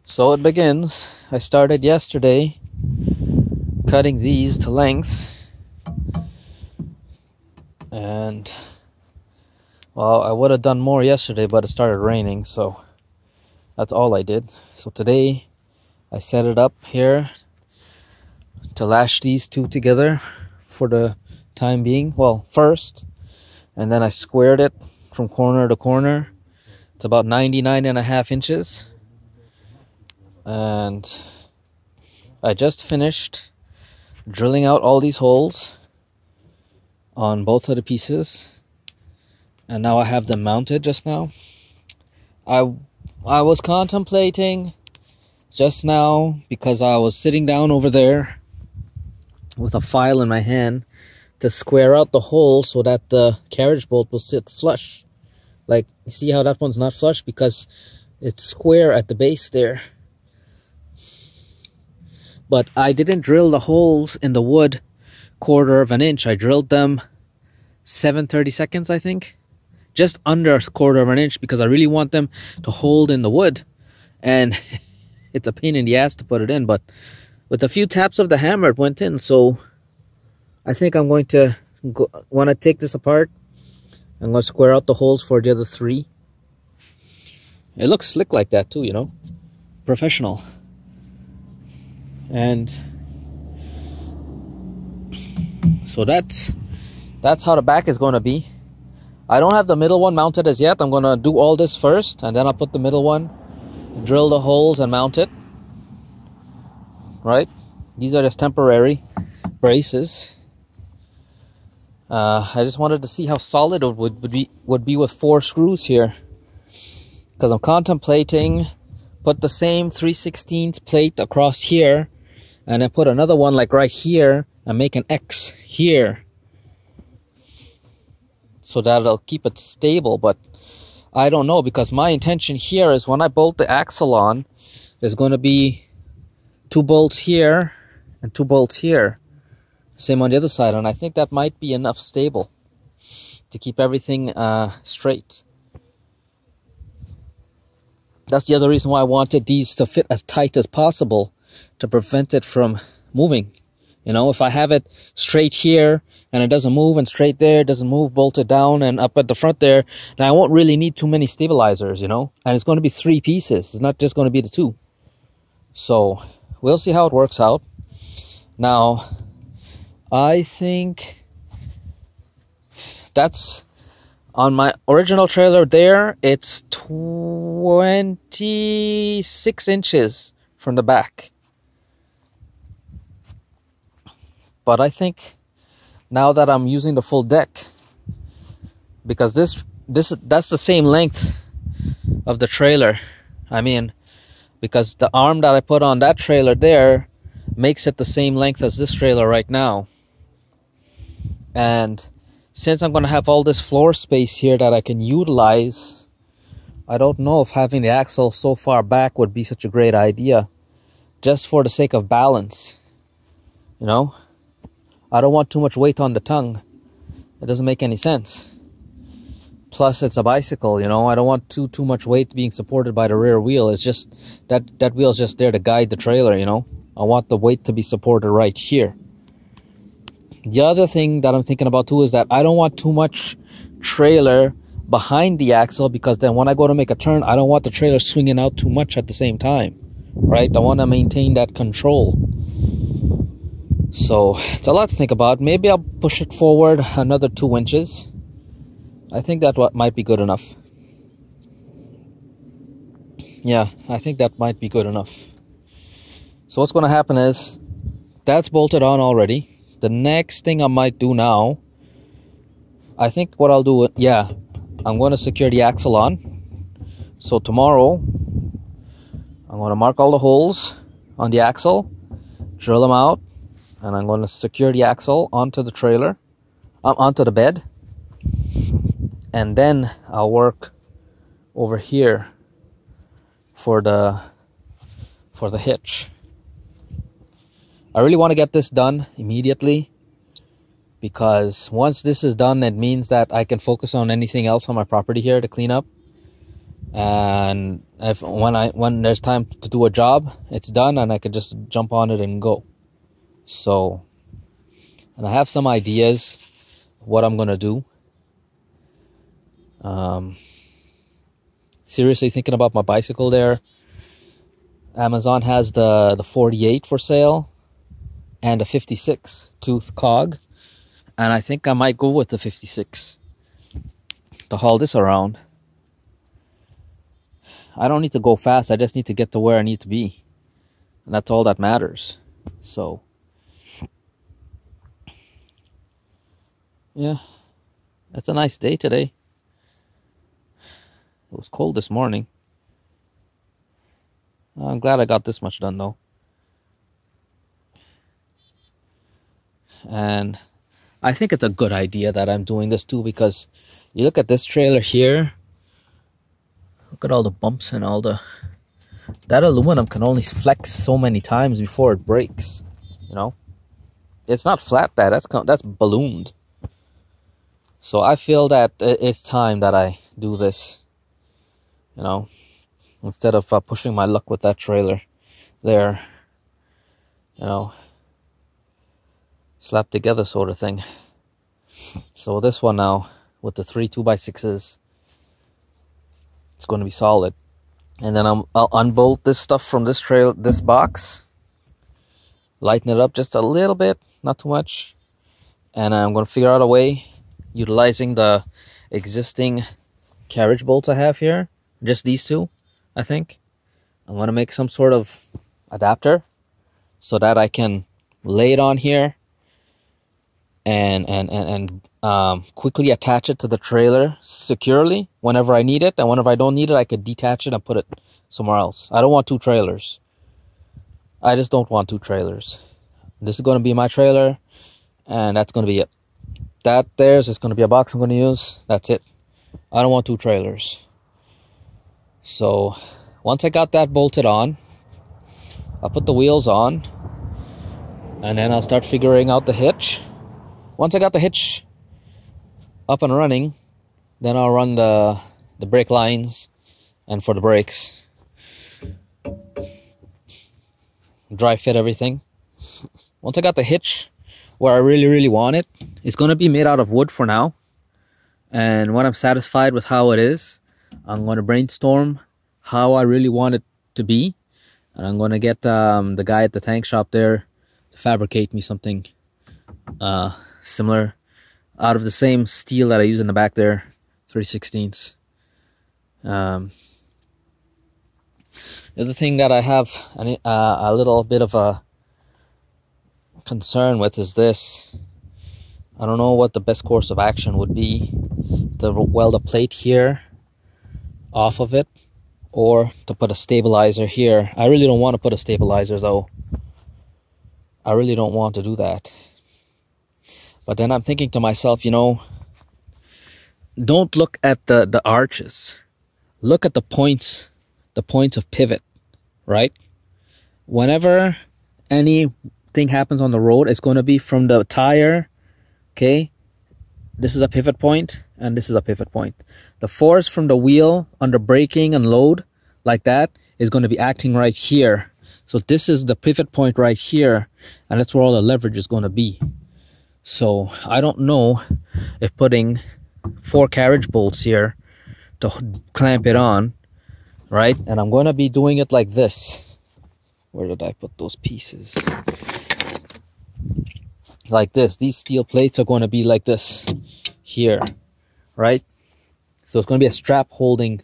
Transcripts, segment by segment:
So it begins. I started yesterday cutting these to length, and well, I would have done more yesterday, but it started raining, so that's all I did. So today I set it up here to lash these two together for the time being. Well, first, and then I squared it from corner to corner. It's about 99.5 inches. And I just finished drilling out all these holes on both of the pieces, and now I have them mounted just now. I was contemplating just now, because I was sitting down over there with a file in my hand, to square out the hole so that the carriage bolt will sit flush. Like, you see how that one's not flush? Because it's square at the base there. But I didn't drill the holes in the wood 1/4 of an inch. I drilled them 7/32, I think. Just under 1/4 of an inch, because I really want them to hold in the wood. And it's a pain in the ass to put it in, but with a few taps of the hammer it went in. So I think I'm going to when I take this apart, I'm going to square out the holes for the other 3. It looks slick like that too, you know. Professional. And so that's how the back is going to be. I don't have the middle one mounted as yet. I'm going to do all this first, and then I'll put the middle one, drill the holes and mount it. Right? These are just temporary braces. I just wanted to see how solid it would be with 4 screws here, because I'm contemplating put the same 3/16 plate across here, and then put another one like right here and make an X here, so that it'll keep it stable. But I don't know, because my intention here is when I bolt the axle on, there's going to be 2 bolts here and 2 bolts here. Same on the other side, and I think that might be enough stable to keep everything straight. That's the other reason why I wanted these to fit as tight as possible, to prevent it from moving. You know, if I have it straight here and it doesn't move, and straight there it doesn't move, bolted down and up at the front there, then I won't really need too many stabilizers, you know. And it's going to be 3 pieces. It's not just going to be the 2. So we'll see how it works out. Now, I think that's on my original trailer there. It's 26 inches from the back. But I think now that I'm using the full deck, because that's the same length of the trailer. I mean, because the arm that I put on that trailer there makes it the same length as this trailer right now. And since I'm going to have all this floor space here that I can utilize, I don't know if having the axle so far back would be such a great idea, just for the sake of balance. You know, I don't want too much weight on the tongue. It doesn't make any sense. Plus, it's a bicycle, you know. I don't want too much weight being supported by the rear wheel. It's just that wheel's just there to guide the trailer, you know. I want the weight to be supported right here. The other thing that I'm thinking about too is that I don't want too much trailer behind the axle, because then when I go to make a turn, I don't want the trailer swinging out too much at the same time, right? I want to maintain that control. So it's a lot to think about. Maybe I'll push it forward another 2 inches. I think that might be good enough. Yeah, I think that might be good enough. So what's going to happen is, that's bolted on already. The next thing I might do now, I think what I'll do, yeah, I'm going to secure the axle on. So tomorrow, I'm going to mark all the holes on the axle, drill them out, and I'm going to secure the axle onto the trailer, onto the bed. And then I'll work over here for the hitch. I really want to get this done immediately, because once this is done, it means that I can focus on anything else on my property here to clean up. and when there's time to do a job, it's done, and I could just jump on it and go. So, and I have some ideas what I'm gonna do. Seriously thinking about my bicycle there. Amazon has the 48 for sale and a 56 tooth cog, and I think I might go with the 56 to haul this around. I don't need to go fast, I just need to get to where I need to be, and that's all that matters. So yeah, it's a nice day today. It was cold this morning. I'm glad I got this much done though. And I think it's a good idea that I'm doing this too, because you look at this trailer here, look at all the bumps and all that aluminum can only flex so many times before it breaks, you know. It's not flat, that's ballooned. So I feel that it's time that I do this, you know, instead of pushing my luck with that trailer there, you know, slapped together sort of thing. So this one now, with the 3 2x6s, it's going to be solid. And then I'll unbolt this stuff from this box, lighten it up just a little bit, not too much, and I'm going to figure out a way, utilizing the existing carriage bolts I have here, just these two, I think. I'm going to make some sort of adapter so that I can lay it on here and quickly attach it to the trailer securely whenever I need it, and whenever I don't need it, I could detach it and put it somewhere else. I don't want 2 trailers. I just don't want 2 trailers. This is going to be my trailer, and that's going to be it. That there's just going to be a box I'm going to use. That's it. I don't want 2 trailers. So once I got that bolted on, I'll put the wheels on, and then I'll start figuring out the hitch. Once I got the hitch up and running, then I'll run the brake lines and for the brakes, dry fit everything. Once I got the hitch where I really want it, it's going to be made out of wood for now. And when I'm satisfied with how it is, I'm going to brainstorm how I really want it to be. And I'm going to get the guy at the tank shop there to fabricate me something similar out of the same steel that I use in the back there, 3/16. The other thing that I have a little bit of a concern with is this. I don't know what the best course of action would be, to weld a plate here off of it, or to put a stabilizer here. I really don't want to put a stabilizer though. I really don't want to do that. But then I'm thinking to myself, you know, don't look at the arches. Look at the points of pivot, right? Whenever anything happens on the road, it's going to be from the tire, okay? This is a pivot point, and this is a pivot point. The force from the wheel under braking and load, like that, is going to be acting right here. So this is the pivot point right here, and that's where all the leverage is going to be. So I don't know if putting 4 carriage bolts here to clamp it on, right? And I'm going to be doing it like this. Where did I put those pieces? Like this. These steel plates are going to be like this here, right? So it's going to be a strap holding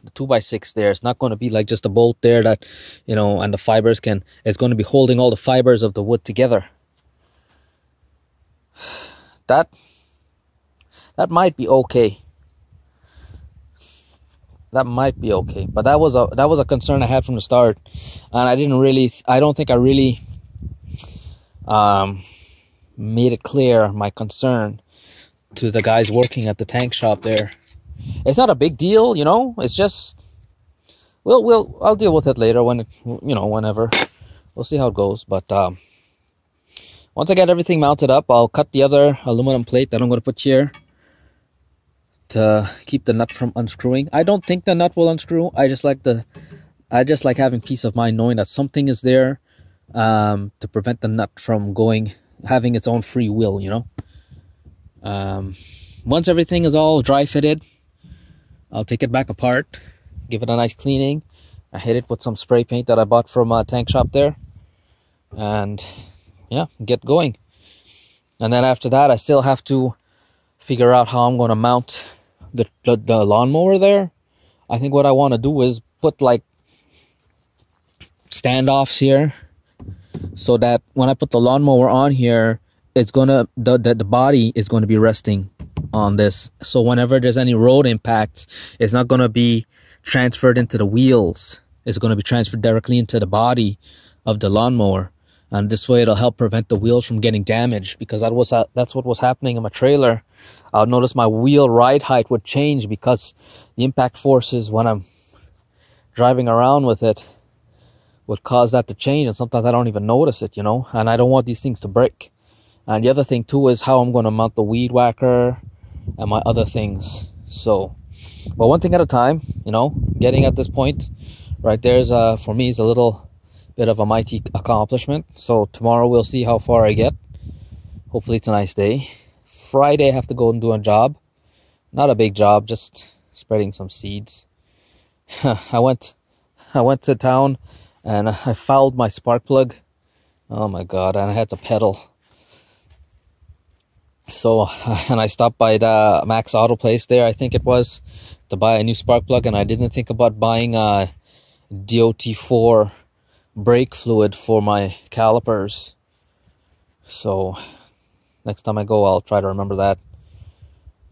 the 2x6 there. It's not going to be like just a bolt there that, you know, and the fibers can, it's going to be holding all the fibers of the wood together. That might be okay. That might be okay, but that was a concern I had from the start, and I don't think I really made it clear my concern to the guys working at the tank shop there. It's not a big deal, you know. It's just I'll deal with it later when whenever. We'll see how it goes, but once I get everything mounted up, I'll cut the other aluminum plate that I'm going to put here to keep the nut from unscrewing. I don't think the nut will unscrew. I just like having peace of mind knowing that something is there to prevent the nut from having its own free will, you know. Once everything is all dry fitted, I'll take it back apart, give it a nice cleaning. I hit it with some spray paint that I bought from a tank shop there, and yeah, get going. And then after that, I still have to figure out how I'm going to mount the lawnmower there. I think what I want to do is put like standoffs here, so that when I put the lawnmower on here, it's gonna the body is going to be resting on this, so whenever there's any road impacts, it's not going to be transferred into the wheels. It's going to be transferred directly into the body of the lawnmower, and this way it'll help prevent the wheels from getting damaged, because that's what was happening in my trailer. I'll notice my wheel ride height would change because the impact forces when I'm driving around with it would cause that to change, and sometimes I don't even notice it, you know, and I don't want these things to break. And the other thing too is how I'm going to mount the weed whacker and my other things. So, but one thing at a time, you know, getting at this point right there is for me is a little bit of a mighty accomplishment. So tomorrow we'll see how far I get. Hopefully it's a nice day. Friday I have to go and do a job. Not a big job, just spreading some seeds. I went to town and I fouled my spark plug. Oh my god, and I had to pedal. So, and I stopped by the Max Auto place there, I think it was, to buy a new spark plug, and I didn't think about buying a DOT4 brake fluid for my calipers. So, next time I go, I'll try to remember that.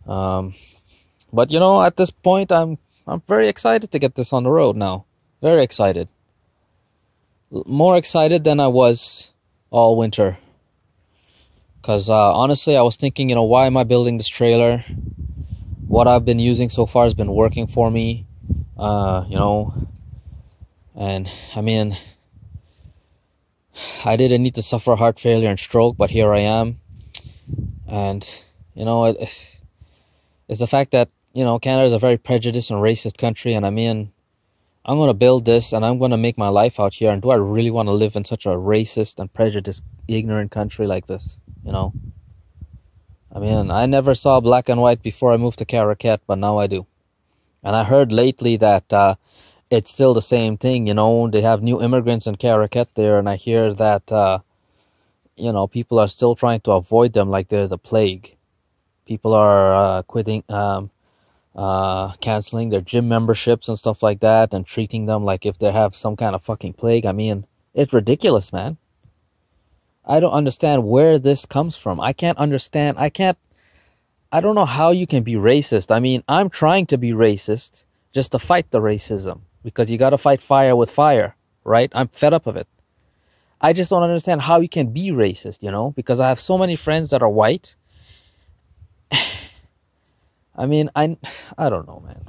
But you know, at this point, I'm very excited to get this on the road now. Very excited. More excited than I was all winter. Because honestly, I was thinking, you know, why am I building this trailer? What I've been using so far has been working for me, you know. And I mean, I didn't need to suffer heart failure and stroke, but here I am. And, you know, it's the fact that, you know, Canada is a very prejudiced and racist country. And I mean, I'm going to build this and I'm going to make my life out here. And do I really want to live in such a racist and prejudiced, ignorant country like this? You know, I mean, I never saw black and white before I moved to Caracat, but now I do. And I heard lately that it's still the same thing, you know, they have new immigrants in Caracat there, and I hear that, you know, people are still trying to avoid them like they're the plague. People are canceling their gym memberships and stuff like that, and treating them like if they have some kind of fucking plague. I mean, it's ridiculous, man. I don't understand where this comes from. I don't know how you can be racist. I mean, I'm trying to be racist just to fight the racism, because you got to fight fire with fire, right? I'm fed up of it. I just don't understand how you can be racist, you know, because I have so many friends that are white. I mean, I don't know, man.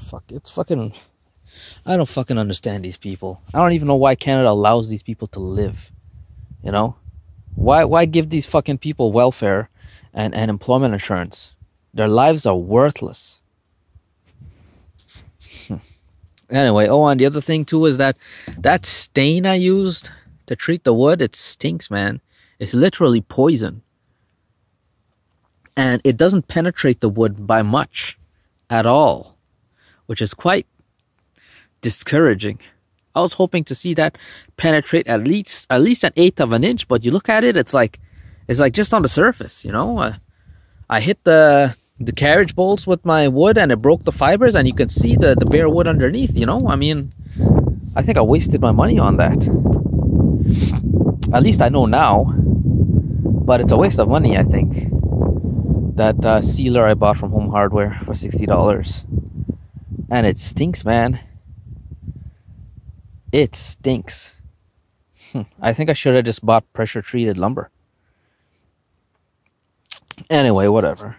I don't fucking understand these people. I don't even know why Canada allows these people to live, you know? Why give these fucking people welfare and employment insurance? Their lives are worthless. Anyway, oh, and the other thing too is that stain I used to treat the wood, it stinks, man. It's literally poison. And it doesn't penetrate the wood by much at all, which is quite discouraging. I was hoping to see that penetrate at least an 1/8 of an inch, but you look at it, it's like just on the surface, you know. I hit the carriage bolts with my wood and it broke the fibers, and you can see the bare wood underneath, you know. I mean, I think I wasted my money on that. At least I know now, but it's a waste of money, I think. That sealer I bought from Home Hardware for $60, and it stinks, man. It stinks. I think I should have just bought pressure treated lumber. Anyway, whatever.